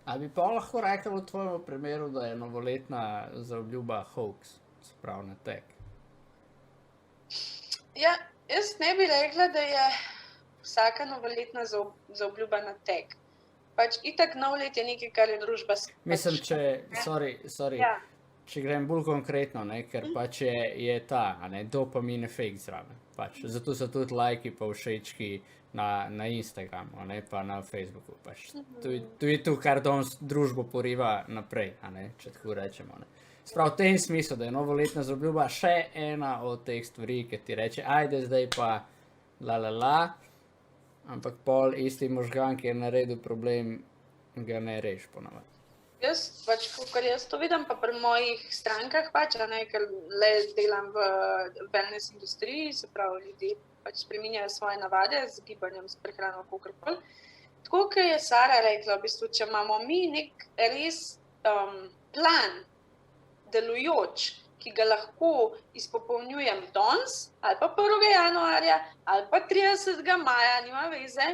A bi pa lahko rekel v tvojem primeru, da je novoletna zaobljuba hoax, sprav na tek? Ja, jaz ne bi rekla, da je vsaka novoletna zaobljuba na tek. Pač itak nov let je nekaj, kar je družba Mislim, sorry, Ja. če grem bolj konkretno, ne, ker pač je ta, a ne, dopamin efekt zraven. Pač, zato so tudi lajki pa všečki na Instagramu, ne, pa na Facebooku. Pač, to je to, kar danes družbo poriva naprej, a ne, če tako rečemo. Ne. Sprav v tem smislu, da je novoletna zaobljuba še ena od teh stvari, ki ti reče, ajde zdaj pa la, ampak pol isti možgan, ki je naredil problem, ga ne reš ponavadi. Jaz, pač, kakor jaz to vidim, pa pri mojih strankah, pač, a ne, ker le delam v wellness industriji, se pravi, ljudje pač spreminjajo svoje navade z gibanjem, s prehrano, kakorkoli. Tako, kot je Sara rekla, v bistvu, če imamo mi nek res plan delujoč, ki ga lahko izpopolnjujem danes, ali pa 1. januarja, ali pa 30. maja, nima veze,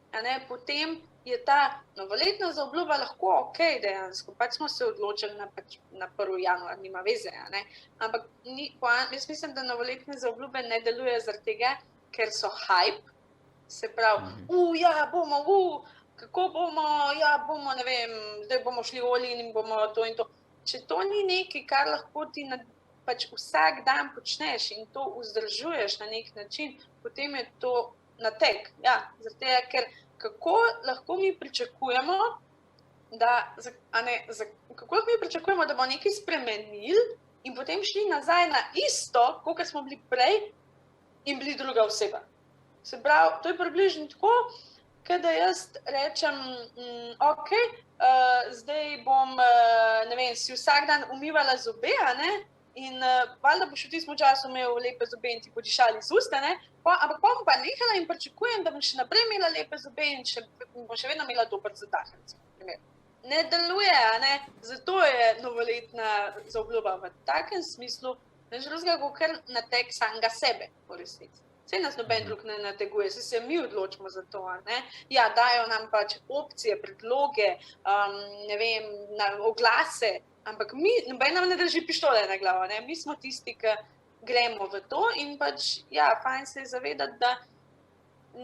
a ne, potem je ta novoletna zaobljuba lahko ok, dejansko, pač smo se odločili na 1. januar, nima veze, a ne, ampak jaz mislim, da novoletne zaobljube ne deluje zaradi tega, ker so hype, se pravi, ja, bomo, kako bomo, ja, bomo, ne vem, zdaj bomo šli olin in bomo to in to. Če to ni nekaj, kar lahko ti pač vsak dan počneš in to vzdržuješ na nek način, potem je to natek, ja, zaradi tega, ker kako lahko mi pričakujemo, da bomo nekaj spremenili in potem šli nazaj na isto, kot smo bili prej in bili druga oseba. Se pravi, to je približno tako, da jaz rečem, ok, zdaj bom, ne vem, si vsak dan umivala zobe, a ne, in valjda boš v tistem času imel lepe zobe in ti podišali z usta, ne, ampak bom pa nehala in pričakujem, da bom še naprej imela lepe zobe in bom še vedno imela dober zadah. Ne deluje, a ne, zato je novoletna zaobljuba v takem smislu, ne železga, kakor natek samega sebe, v resnici. Saj nas noben drug ne nateguje, saj se mi odločimo za to, a ne. Ja, dajo nam pač opcije, predloge, ne vem, oglase, ampak noben nam ne drži pištole na glavo, ne. Mi smo tisti, ki gremo v to in pač, ja, fajn se je zavedati, da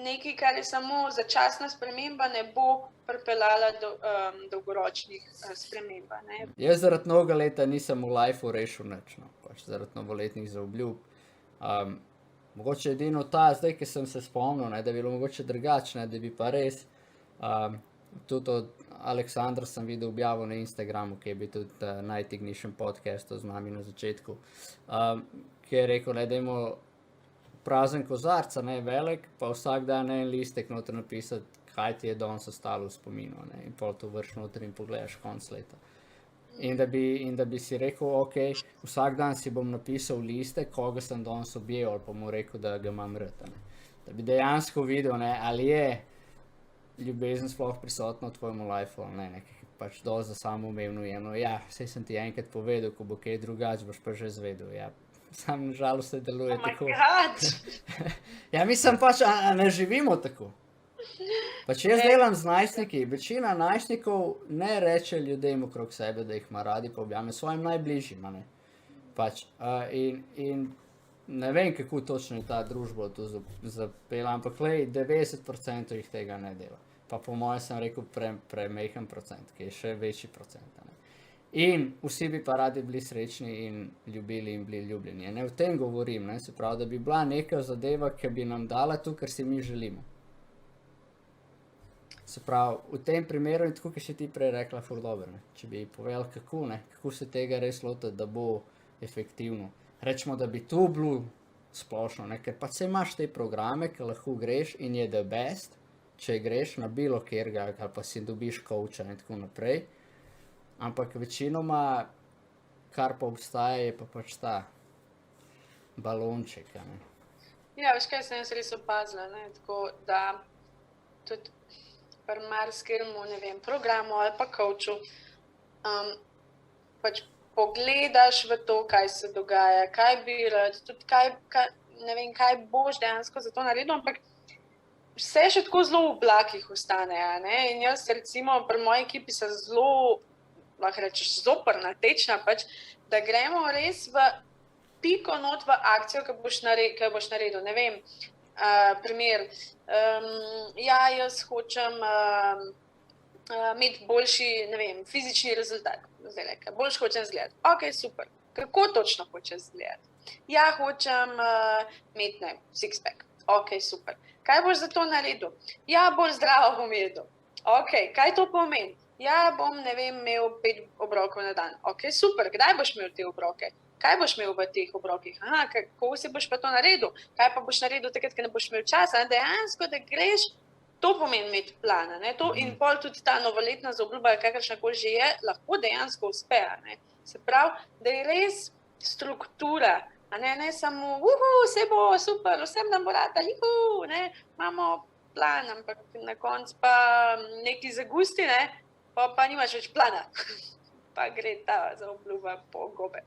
nekaj, kar je samo začasna sprememba, ne bo pripeljala do dolgoročnih sprememb, ne. Jaz zaradi novega leta nisem v lifeu rešil nič, no, pač zaradi novoletnih zaobljub. Mogoče edino ta, zdaj, ki sem se spomnil, ne, da bi bilo mogoče drugače, da bi pa res, tudi od Aleksandra sem videl objavo na Instagramu, ki je bil tudi Night Ignition podcastu z nami na začetku, ki je rekel, ne, dajmo prazen kozarca, ne, velik, pa vsak dan en listek noter napisati, kaj ti je danes ostalo v spominu, ne, in pol to vrš noter in pogledaš konc leta. In da bi si rekel, ok, vsak dan si bom napisal liste, koga sem danes objel, ali pa mu rekel, da ga imam rad. Da bi dejansko videl, ne, ali je ljubezen sploh prisotna v tvojem lifeu, ali ne, nekaj pač dosti za samoumevno jemno. Ja, saj sem ti enkrat povedal, ko bo kaj drugače, boš pa že zvedel, ja. Sam nažalost se deluje tako. Oh my God! Ja, mislim pač, a ne živimo tako. Pač jaz delam z najstniki, večina najstnikov ne reče ljudem okrog sebe, da jih ima radi, pa objame svojim najbližjim, a ne. Pač, in ne vem, kako točno je ta družba to zapela, ampak lej, 90% jih tega ne dela. Pa po moje sem rekel premehen procent, ki je še večji procent, a ne. In vsi bi pa radi bili srečni in ljubili in bili ljubljeni. Ne, o tem govorim, ne, se pravi, da bi bila neka zadeva, ki bi nam dala to, kar si mi želimo. Se pravi, v tem primeru, in tako, ki si ti prej rekla, ful dobro, ne, če bi povedal, kako se tega res lotiti, da bo efektivno. Rečemo, da bi to bilo splošno, ne, ker pa se imaš te programe, ki lahko greš in je the best, če greš na bilo kjerga, ali pa si dobiš coacha in tako naprej. Ampak večinoma, kar pa obstaja, je pa pač ta balonček, ne. Ja, veš kaj sem jaz res opazila, ne, tako da tudi pri marskeremu, ne vem, programu ali pa coachu, pač pogledaš v to, kaj se dogaja, kaj bi rad, tudi ne vem, kaj boš dejansko za to naredil, ampak vse še tako zelo v oblakih ostane, a ne? In jaz recimo pri moji ekipi sem zelo, lahko rečeš, zoprna, tečna pač, da gremo res v piko not v akcijo, ki boš naredil, ne vem, primer, ja, jaz hočem imeti boljši, ne vem, fizični rezultat, zdaj boljš hočem izgledati, ok, super, kako točno hočeš izgledati? Ja, hočem imeti, ne, six-pack, ok, super. Kaj boš za to naredil? Ja, bolj zdravo bom jedel. Ok, kaj to pomeni? Ja, bom, ne vem, imel 5 obrokov na dan. Ok, super, kdaj boš imel te obroke? Kaj boš imel v teh obrokih? Aha, kako si boš pa to naredil? Kaj pa boš naredil takrat, ko ne boš imel časa? Dejansko, da greš, to pomeni imeti plana. Ne? To, in pol tudi ta novoletna zaobljuba, kakršnakoli že je, lahko dejansko uspe. Ne? Se pravi, da je res struktura, a ne samo, vse bo super, vsem nam bo ratalo, ne, imamo plan, ampak na koncu pa neki zagusti, ne, pa nimaš več plana, pa gre ta zaobljuba po gobe.